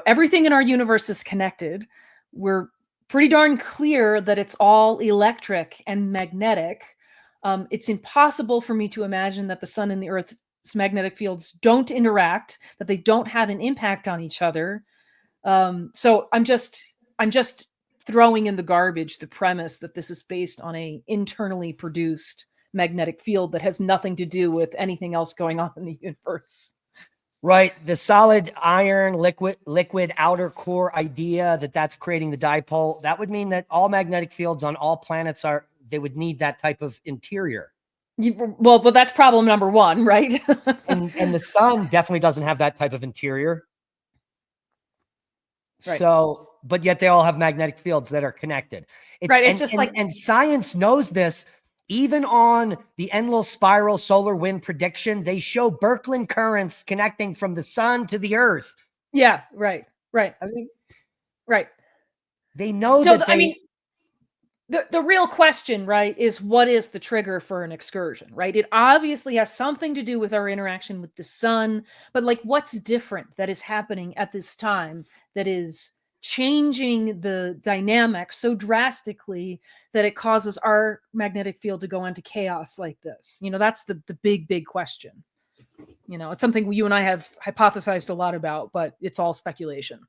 everything in our universe is connected. We're pretty darn clear that it's all electric and magnetic. It's impossible for me to imagine that the sun and the earth's magnetic fields don't interact, that they don't have an impact on each other. So I'm just throwing in the garbage the premise that this is based on a internally produced magnetic field that has nothing to do with anything else going on in the universe. Right. The solid iron liquid outer core idea that's creating the dipole, that would mean that all magnetic fields on all planets they would need that type of interior. Well, that's problem number one, right? and the sun definitely doesn't have that type of interior. Right. So, but yet they all have magnetic fields that are connected. It's just and science knows this. Even on the Enlil spiral solar wind prediction, they show Birkeland currents connecting from the sun to the earth. Yeah, right. I mean, right. They know so that I mean, the real question, right, is what is the trigger for an excursion, right? It obviously has something to do with our interaction with the sun, but like what's different that is happening at this time that is changing the dynamic so drastically that it causes our magnetic field to go into chaos like this? That's the big question. It's something you and I have hypothesized a lot about, but it's all speculation.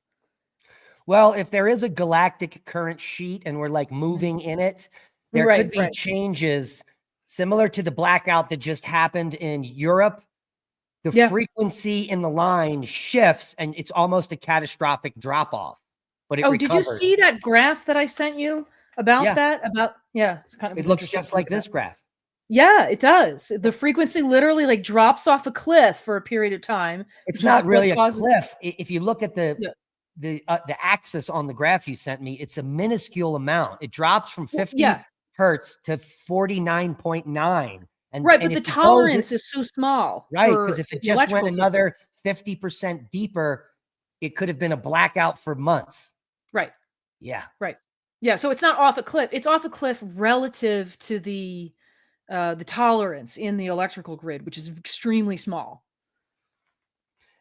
Well, if there is a galactic current sheet and we're like moving in it, there could be changes similar to the blackout that just happened in Europe. The frequency in the line shifts and it's almost a catastrophic drop off. But recovers. Did you see that graph that I sent you about that? It's kind of, it looks just like this graph. Yeah, it does. The frequency literally like drops off a cliff for a period of time. It's not really a cliff. If you look at the axis on the graph you sent me, it's a minuscule amount. It drops from 50 hertz to 49.9. And but the tolerance is so small. Right, because if it just went another 50% deeper, it could have been a blackout for months. Right. Yeah. Right. Yeah. So it's not off a cliff. It's off a cliff relative to the tolerance in the electrical grid, which is extremely small.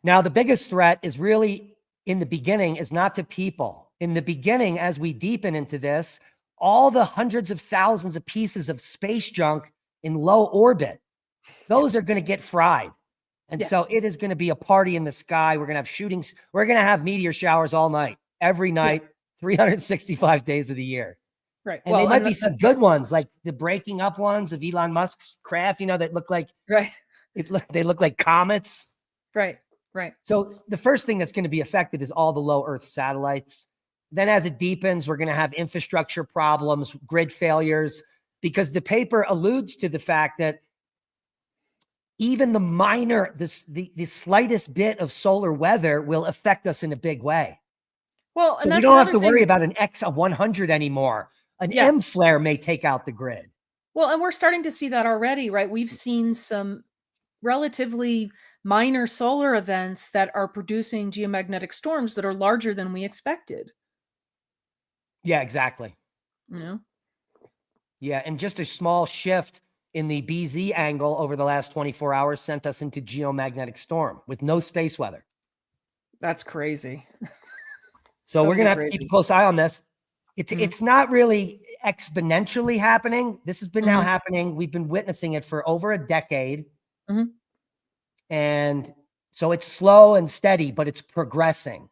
Now, the biggest threat is really in the beginning is not to people. In the beginning, as we deepen into this, all the hundreds of thousands of pieces of space junk in low orbit, those are going to get fried. And so it is going to be a party in the sky. We're going to have shootings. We're going to have meteor showers all night, every night, 365 days of the year. Right. And they might be some good ones, like the breaking up ones of Elon Musk's craft, that look like, they look like comets. Right. So the first thing that's going to be affected is all the low Earth satellites. Then as it deepens, we're going to have infrastructure problems, grid failures, because the paper alludes to the fact that even the slightest bit of solar weather will affect us in a big way. Well, so we don't have to worry about an X100 anymore. An M flare may take out the grid. Well, and we're starting to see that already, right? We've seen some relatively minor solar events that are producing geomagnetic storms that are larger than we expected. Yeah, exactly. Yeah, and just a small shift in the BZ angle over the last 24 hours sent us into geomagnetic storm with no space weather. That's crazy. So we're going to have to keep a close eye on this. It's not really exponentially happening. This has been now happening. We've been witnessing it for over a decade. And so it's slow and steady, but it's progressing.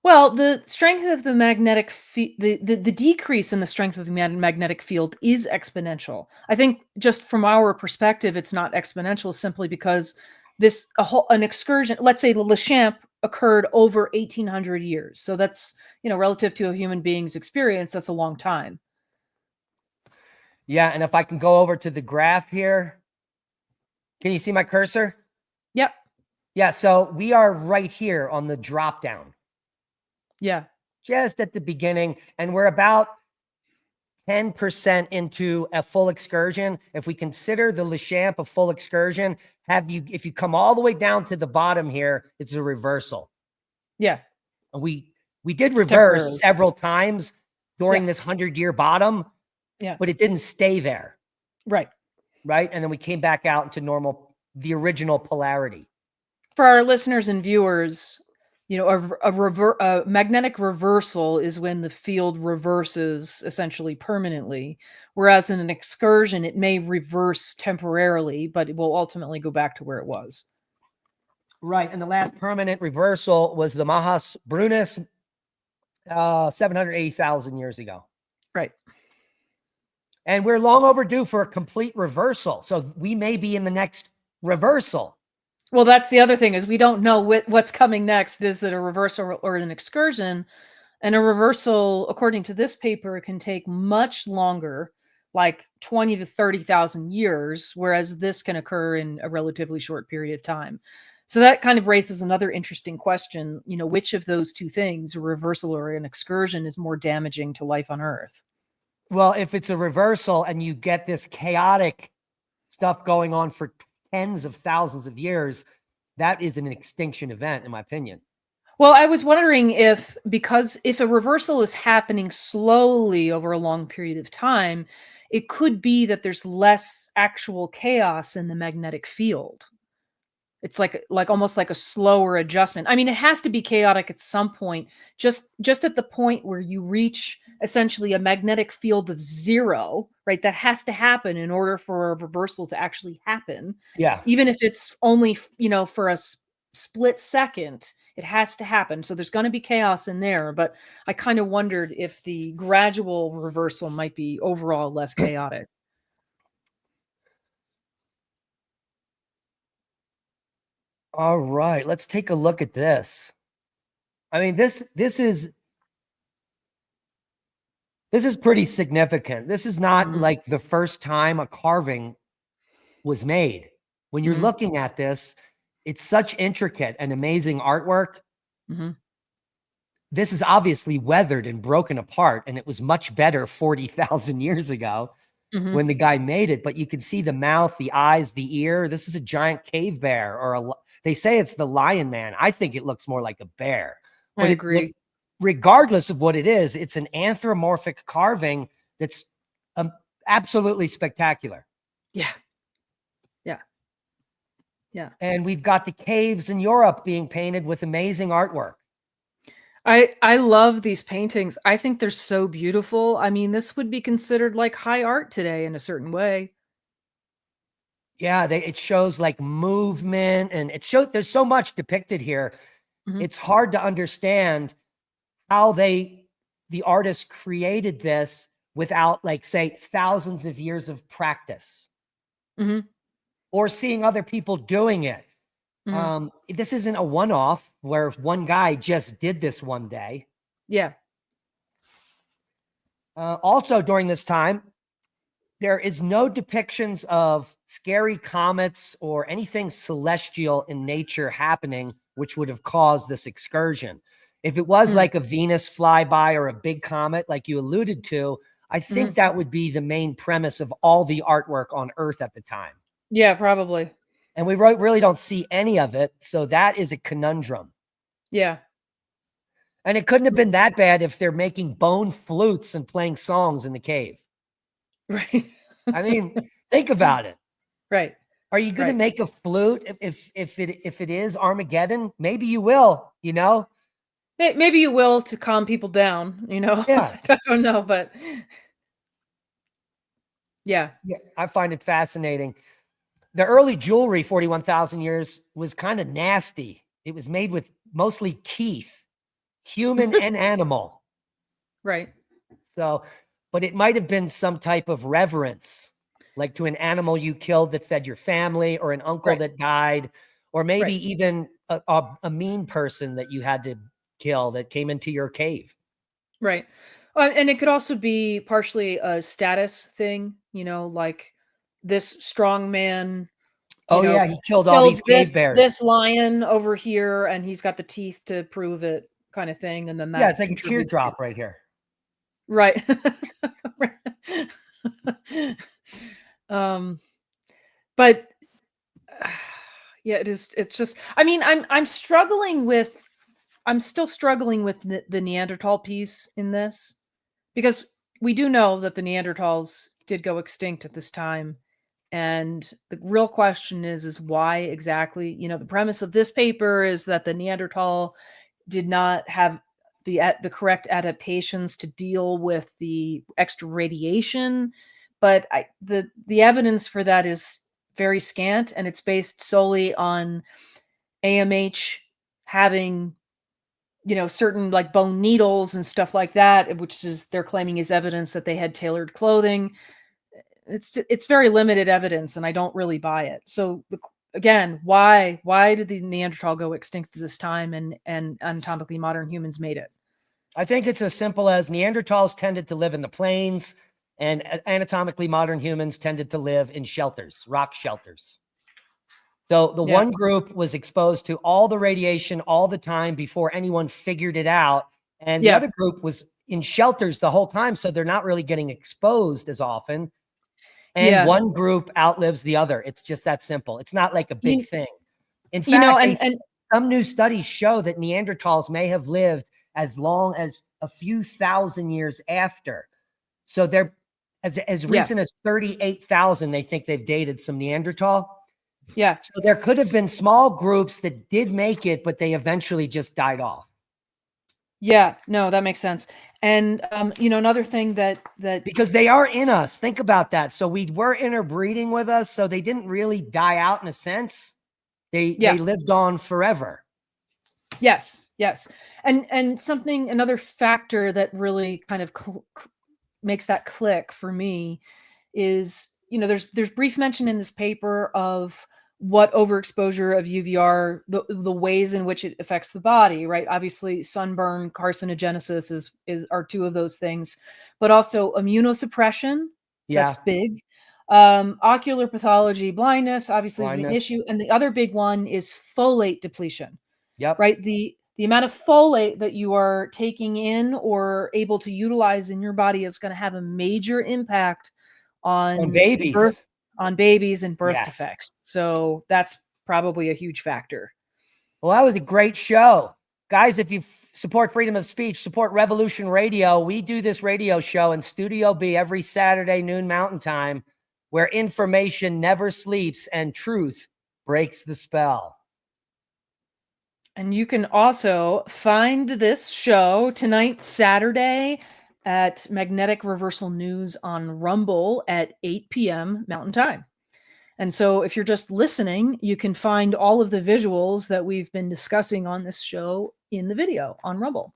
Well, the strength of the magnetic the decrease in the strength of the magnetic field is exponential. I think just from our perspective, it's not exponential simply because an excursion, let's say the Lashamp occurred over 1800 years. So that's, relative to a human being's experience, that's a long time. Yeah. And if I can go over to the graph here, can you see my cursor? Yep. Yeah. So we are right here on the drop down. Yeah. Just at the beginning. And we're about 10% into a full excursion. If we consider the Lashamp a full excursion, if you come all the way down to the bottom here, it's a reversal. Yeah. And we did It's reverse temporary. several times during Yeah. this 100-year bottom, Yeah. but it didn't stay there. Right. Right. And then we came back out into normal, the original polarity. For our listeners and viewers, you know, a magnetic reversal is when the field reverses essentially permanently, whereas in an excursion, it may reverse temporarily, but it will ultimately go back to where it was. Right. And the last permanent reversal was the Mahas Brunus 780,000 years ago. Right. And we're long overdue for a complete reversal. So we may be in the next reversal. Well, that's the other thing, is we don't know what's coming next. Is it a reversal or an excursion? And a reversal, according to this paper, can take much longer, like 20 to 30,000 years, whereas this can occur in a relatively short period of time. So that kind of raises another interesting question, you know, which of those two things, a reversal or an excursion, is more damaging to life on Earth? Well, if it's a reversal and you get this chaotic stuff going on for tens of thousands of years, that is an extinction event, in my opinion. Well, I was wondering if a reversal is happening slowly over a long period of time, it could be that there's less actual chaos in the magnetic field. It's like almost like a slower adjustment. I mean, it has to be chaotic at some point, just at the point where you reach essentially a magnetic field of zero, right? That has to happen in order for a reversal to actually happen. Yeah. Even if it's only, you know, for a split second, it has to happen. So there's going to be chaos in there, but I kind of wondered if the gradual reversal might be overall less chaotic. All right, let's take a look at this. I mean, this is pretty significant. This is not like the first time a carving was made. When you're looking at this, it's such intricate and amazing artwork. This is obviously weathered and broken apart, and it was much better 40,000 years ago when the guy made it. But you can see the mouth, the eyes, the ear. This is a giant cave bear, or they say it's the lion man. I think it looks more like a bear. But I agree. Regardless of what it is, it's an anthropomorphic carving that's absolutely spectacular. Yeah. Yeah. Yeah. And we've got the caves in Europe being painted with amazing artwork. I love these paintings. I think they're so beautiful. I mean, this would be considered like high art today in a certain way. Yeah, it shows like movement, and there's so much depicted here. It's hard to understand how the artist created this without, like, say, thousands of years of practice or seeing other people doing it. This isn't a one-off where one guy just did this one day. Yeah. Also during this time, there is no depictions of scary comets or anything celestial in nature happening, which would have caused this excursion. If it was like a Venus flyby or a big comet, like you alluded to, I think that would be the main premise of all the artwork on Earth at the time. Yeah, probably. And we really don't see any of it. So that is a conundrum. Yeah. And it couldn't have been that bad if they're making bone flutes and playing songs in the cave. Right. I mean, think about it. Right. Are you going to make a flute if it is Armageddon? Maybe you will, you know? Maybe you will, to calm people down, you know? Yeah. I don't know, but yeah. Yeah, I find it fascinating. The early jewelry, 41,000 years, was kind of nasty. It was made with mostly teeth, human and animal. Right. So, but it might have been some type of reverence, like to an animal you killed that fed your family, or an uncle that died, or maybe even a mean person that you had to kill that came into your cave. Right. And it could also be partially a status thing, you know, like this strong man, Oh yeah, he killed all these cave bears. This lion over here, and he's got the teeth to prove it, kind of thing. And then that, yeah, it's like a teardrop right here. Right. um, but yeah, it's just, I mean, I'm still struggling with the Neanderthal piece in this, because we do know that the Neanderthals did go extinct at this time. And the real question is why exactly? The premise of this paper is that the Neanderthal did not have the correct adaptations to deal with the extra radiation, but the evidence for that is very scant, and it's based solely on AMH having certain like bone needles and stuff like that, which is they're claiming is evidence that they had tailored clothing. It's very limited evidence, and I don't really buy it. So again, why did the Neanderthal go extinct at this time, and anatomically modern humans made it? I think it's as simple as Neanderthals tended to live in the plains, and anatomically modern humans tended to live in shelters, rock shelters. So the Yeah. one group was exposed to all the radiation all the time before anyone figured it out. And the Yeah. other group was in shelters the whole time. So they're not really getting exposed as often. And Yeah. one group outlives the other. It's just that simple. It's not like a big You, thing. In you know, fact, and some new studies show that Neanderthals may have lived as long as a few thousand years after. So they're as yeah, recent as 38,000, they think they've dated some Neanderthal. yeah. So there could have been small groups that did make it, but they eventually just died off. Yeah, no, that makes sense. And another thing that Because they are in us. Think about that. So we were interbreeding with us, so they didn't really die out in a sense. They lived on forever. yes, yes. And another factor that really kind of makes that click for me is, there's brief mention in this paper of what overexposure of UVR, the ways in which it affects the body, right? Obviously, sunburn, carcinogenesis are two of those things, but also immunosuppression. Yeah. That's big. Ocular pathology, blindness, obviously an issue. And the other big one is folate depletion. Yep. Right? The amount of folate that you are taking in or able to utilize in your body is going to have a major impact on babies. babies and birth Yes. defects. So that's probably a huge factor. Well, that was a great show. Guys, if you support freedom of speech, support Revolution Radio. We do this radio show in Studio B every Saturday, noon Mountain Time, where information never sleeps and truth breaks the spell. And you can also find this show tonight, Saturday, at Magnetic Reversal News on Rumble at 8 p.m. Mountain Time. And so if you're just listening, you can find all of the visuals that we've been discussing on this show in the video on Rumble.